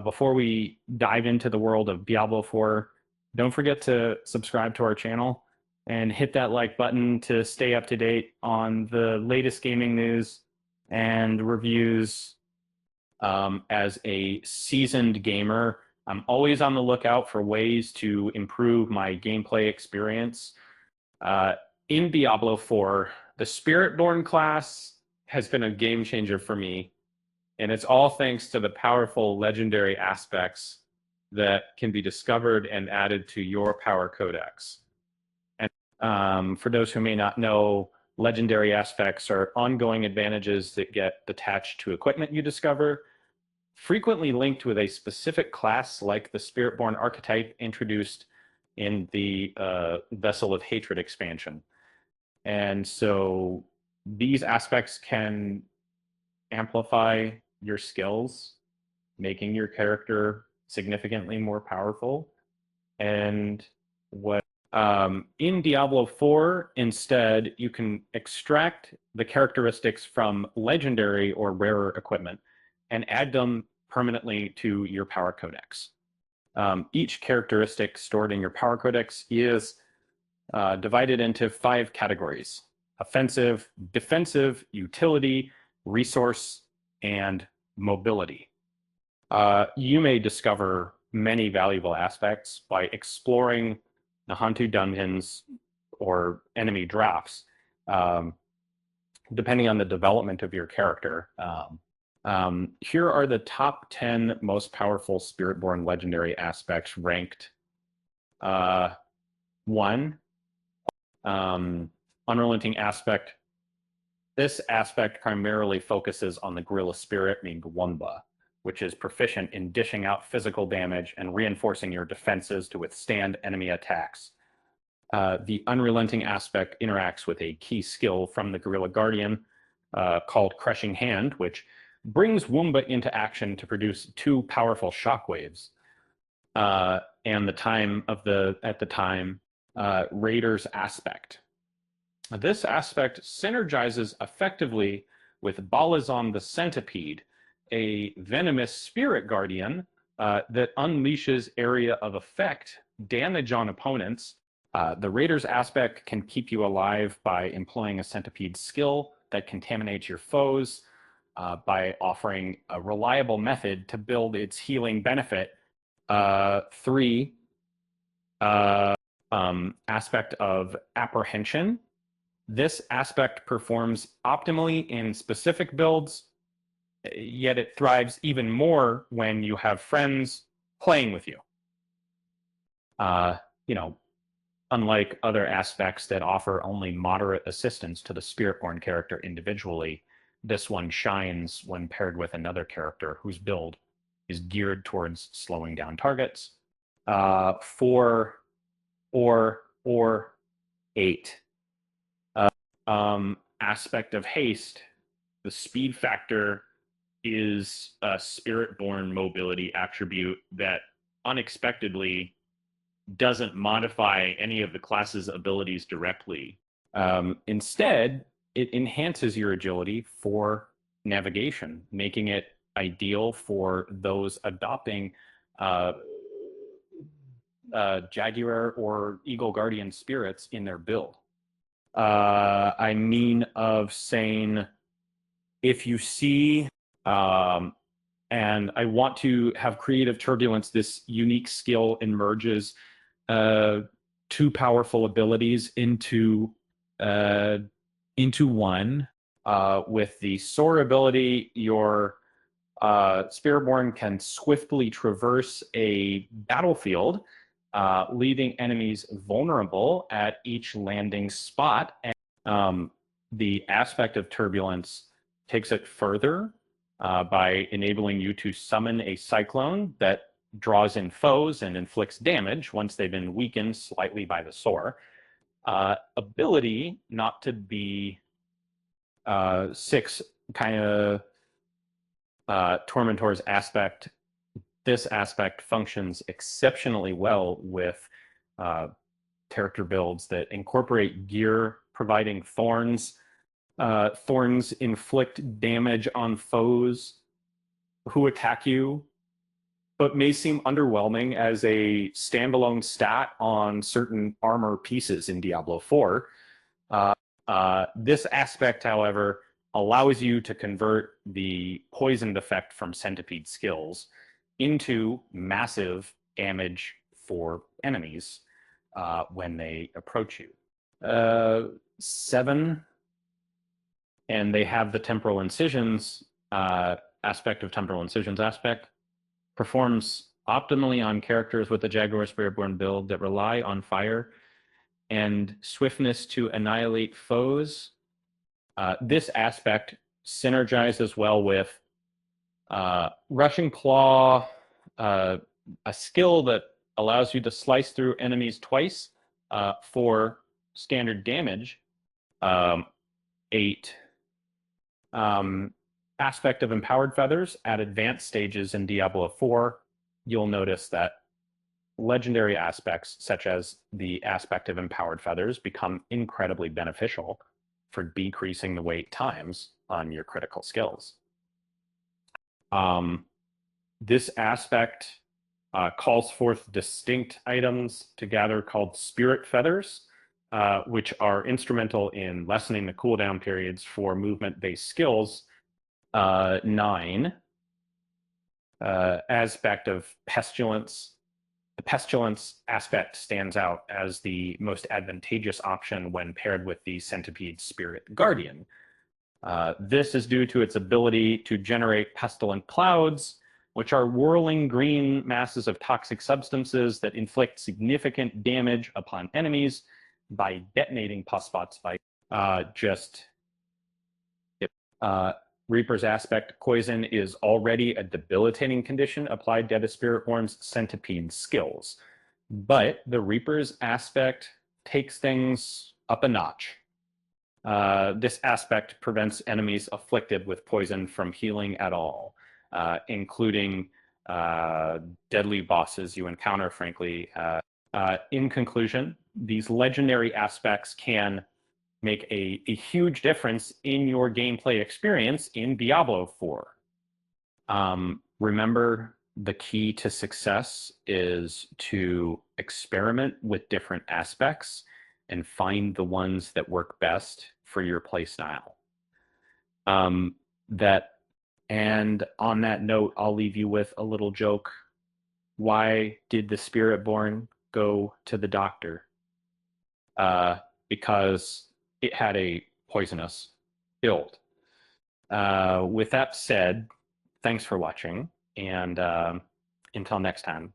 Before we dive into the world of Diablo 4, don't forget to subscribe to our channel and hit that like button to stay up to date on the latest gaming news and reviews. As a seasoned gamer, I'm always on the lookout for ways to improve my gameplay experience. Uh, in Diablo 4, the Spiritborn class has been a game changer for me, and it's all thanks to the powerful legendary aspects that can be discovered and added to your power codex. And for those who may not know, legendary aspects are ongoing advantages that get attached to equipment you discover, frequently linked with a specific class like the Spiritborn archetype introduced in the Vessel of Hatred expansion. And so these aspects can amplify your skills, making your character significantly more powerful. And what in Diablo 4, instead, you can extract the characteristics from legendary or rarer equipment and add them permanently to your power codex. Each characteristic stored in your power codex is divided into 5 categories: offensive, defensive, utility, resource, and mobility. You may discover many valuable aspects by exploring the Hantu dungeons or enemy drafts, um, depending on the development of your character. Here are the top 10 most powerful Spiritborn legendary aspects ranked. 1, unrelenting aspect. This aspect primarily focuses on the gorilla spirit named Wumba, which is proficient in dishing out physical damage and reinforcing your defenses to withstand enemy attacks. The unrelenting aspect interacts with a key skill from the gorilla guardian called Crushing Hand, which brings Wumba into action to produce 2 powerful shockwaves. And at the time, Raider's aspect. This aspect synergizes effectively with Balazon the Centipede, a venomous spirit guardian that unleashes area of effect damage on opponents. The Raider's aspect can keep you alive by employing a centipede skill that contaminates your foes by offering a reliable method to build its healing benefit. 3, aspect of apprehension. This aspect performs optimally in specific builds, yet it thrives even more when you have friends playing with you. Uh, you know, unlike other aspects that offer only moderate assistance to the Spiritborn character individually, this one shines when paired with another character whose build is geared towards slowing down targets. 4 or 8. Aspect of haste. The speed factor is a Spiritborn mobility attribute that unexpectedly doesn't modify any of the class's abilities directly. Instead, it enhances your agility for navigation, making it ideal for those adopting Jaguar or Eagle Guardian spirits in their build. I mean of saying, if you see, and I want to have creative turbulence, this unique skill emerges 2 powerful abilities into one. With the Soar ability, your Spiritborn can swiftly traverse a battlefield, leaving enemies vulnerable at each landing spot. And the aspect of turbulence takes it further by enabling you to summon a cyclone that draws in foes and inflicts damage once they've been weakened slightly by the Soar. Ability not to be 6, kind of Tormentor's aspect. This aspect functions exceptionally well with character builds that incorporate gear providing thorns. Thorns inflict damage on foes who attack you but may seem underwhelming as a standalone stat on certain armor pieces in Diablo 4. This aspect, however, allows you to convert the poisoned effect from centipede skills into massive damage for enemies when they approach you. 7, and they have the temporal incisions aspect of temporal incisions aspect. Performs optimally on characters with the Jaguar Spiritborn build that rely on fire and swiftness to annihilate foes. This aspect synergizes well with Rushing Claw, a skill that allows you to slice through enemies twice for standard damage. 8. Aspect of Empowered Feathers at advanced stages in Diablo 4, you'll notice that legendary aspects such as the aspect of Empowered Feathers become incredibly beneficial for decreasing the wait times on your critical skills. This aspect calls forth distinct items to gather called Spirit Feathers, which are instrumental in lessening the cooldown periods for movement-based skills. 9, aspect of Pestilence. The Pestilence aspect stands out as the most advantageous option when paired with the Centipede Spirit Guardian. This is due to its ability to generate pestilent clouds, which are whirling green masses of toxic substances that inflict significant damage upon enemies by detonating pus spots by Reaper's aspect poison is already a debilitating condition applied to the Spiritborn's centipede skills. But the Reaper's aspect takes things up a notch. This aspect prevents enemies afflicted with poison from healing at all, including deadly bosses you encounter, frankly. In conclusion, these legendary aspects can make a huge difference in your gameplay experience in Diablo 4. Remember, the key to success is to experiment with different aspects and find the ones that work best for your playstyle. And on that note, I'll leave you with a little joke. Why did the Spiritborn go to the doctor? Because it had a poisonous build. With that said, thanks for watching, and until next time.